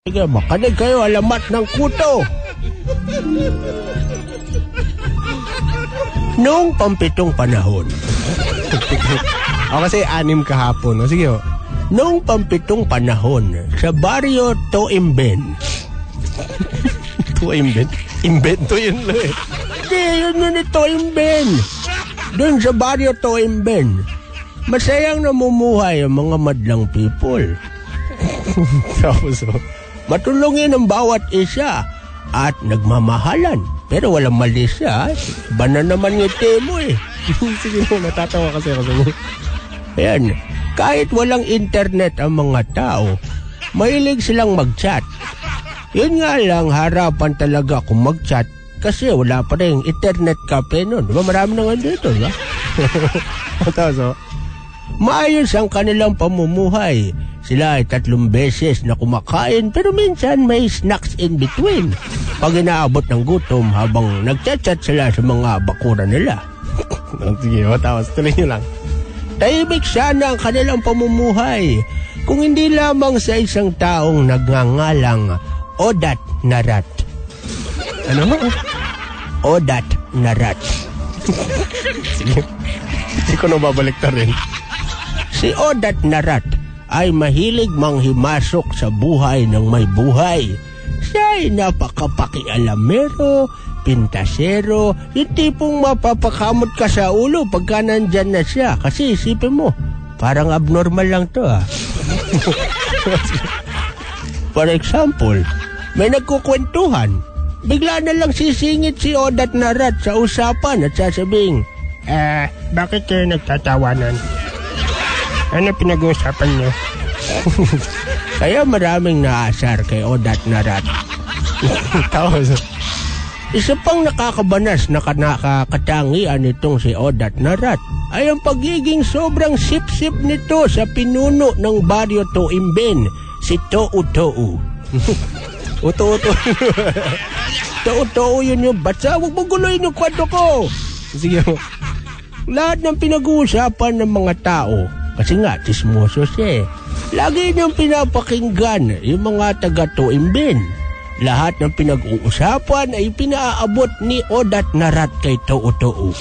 Sige, makinig kayo, alamat ng kuto. Noong pampitong panahon. Kasi 6 kahapon. Sige ho. Noong pampitong panahon, sa baryo Toimben. Toimben? Invento yun lo eh. Hindi, yun Toimben. Doon sa baryo Toimben, masayang namumuhay ang mga madlang people. Tapos ho. Matulungin ang bawat isa at nagmamahalan. Pero walang mali siya. Bana naman ngiti mo eh. Sige mo, natatawa kasi ako sa mo. Ayan, kahit walang internet ang mga tao, mahilig silang mag-chat. Yun nga lang, harapan talaga kung mag-chat kasi wala pa rin internet cafe nun. Diba marami na nga dito, diba? Tapos ho. Maayos ang kanilang pamumuhay. Sila ay 3 beses na kumakain pero minsan may snacks in between pag inaabot ng gutom habang nagchat-chat sila sa mga bakuran nila. Sige, tapos tuloy nyo lang. Tahimik sana ang kanilang pamumuhay kung hindi lamang sa isang taong nagngangalang Odat Narat. Ano? Odat Narat. Sige. Hindi ko nababalik na rin. Si Odat Narat ay mahilig manghimasok sa buhay ng may buhay. Siya ay napakapakialamero, pintasero, yung tipong mapapakamot ka sa ulo pagka nandyan na siya. Kasi isipin mo, parang abnormal lang to ah. For example, may nagkukwentuhan. Bigla na lang sisingit si Odat Narat sa usapan at sasabing, bakit kayo nagtatawanan? Ano pinag-uusapan niyo? Kaya maraming naasar kay Odat Narat. Tapos isa pang nakakabanas na nakakatangian nitong si Odat Narat ay ang pagiging sobrang sip-sip nito sa pinuno ng baryo Toimben, si Tou-Tou. Uto-uto. Tou-Tou yun yung batsa. Huwag mong guloyin yung kwento ko. Sige ho. Lahat ng pinag-uusapan ng mga tao, kasi nga, tismoso siya eh. Lagi niyang pinapakinggan yung mga taga-Toimben. Lahat ng pinag-uusapan ay pinaabot ni Odat Narat kay Tou-Tou.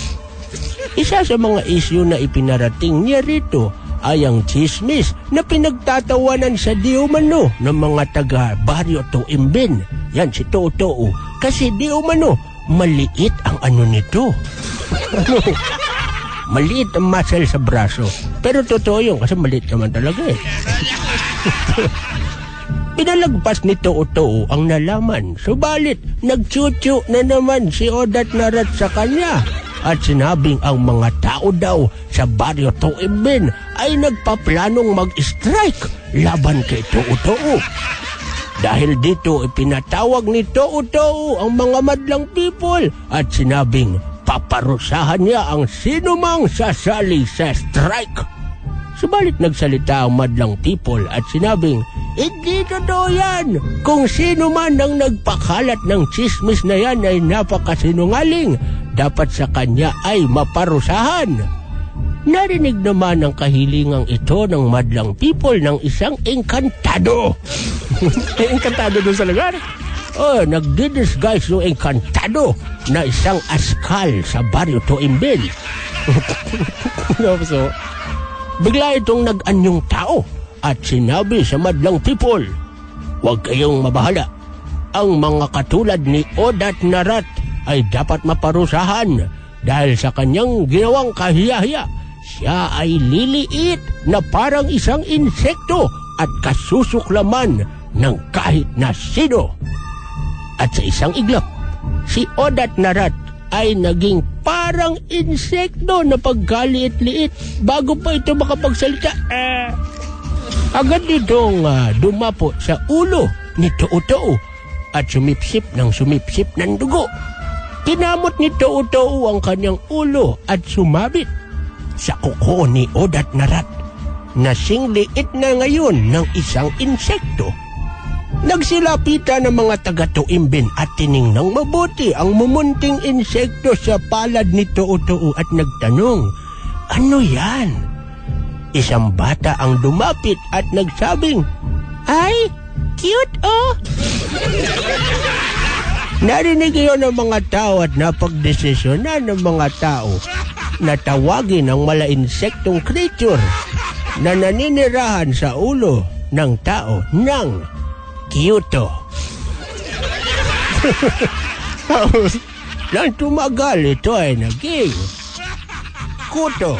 Isa sa mga isyu na ipinarating niya rito ay ang chismis na pinagtatawanan sa di umano ng mga taga-baryo Toimben. Yan si Tou-Tou. Kasi di umano, maliit ang ano nito. Ano? Maliit ang muscle sa braso. Pero totoo yun kasi maliit naman talaga eh. Pinalagpas ni Tou-Tou ang nalaman. Subalit, nagtsutsu na naman si Odat Narat sa kanya. At sinabing ang mga tao daw sa baryo Toimben ay nagpaplanong mag-strike laban kay Tou-Tou. Dahil dito ipinatawag ni Tou-Tou ang mga madlang people at sinabing paparusahan niya ang sinumang sasali sa strike. Subalit nagsalita ang madlang people at sinabing, hindi totoo yan. Kung sino man ang nagpakalat ng chismis na yan ay napakasinungaling. Dapat sa kanya ay maparusahan. Narinig naman ang kahilingang ito ng madlang people ng isang engkantado. Engkantado doon sa lugar? Oh, nagdi-disguise yung engkantado na isang askal sa baryo Toimben. So, bigla itong nag-anyong tao at sinabi sa madlang people, huwag kayong mabahala. Ang mga katulad ni Odat Narat ay dapat maparusahan dahil sa kanyang ginawang kahiya-hiya. Siya ay liliit na parang isang insekto at kasusuklaman ng kahit na sino. At sa isang iglap, si Odat Narat ay naging parang insekto na pagkaliit-liit bago pa ito makapagsalita. Agad itong dumapo sa ulo ni Tou-Tou at sumipsip ng dugo. Tinamot ni Tou-Tou ang kanyang ulo at sumabit sa kuko ni Odat Narat na singliit na ngayon ng isang insekto. Nagsilapitan ng mga taga-Toimben at tiningnang mabuti ang mumunting insekto sa palad ni Tou-Tou at nagtanong, ano yan? Isang bata ang dumapit at nagsabing, ay, Cute, oh! Narinig yun ng mga tao at napagdesisyonan ng mga tao na tawagin ang mala-insektong creature na naninirahan sa ulo ng tao ng Kyoto. Nang tumagal, ito ay naging Kuto.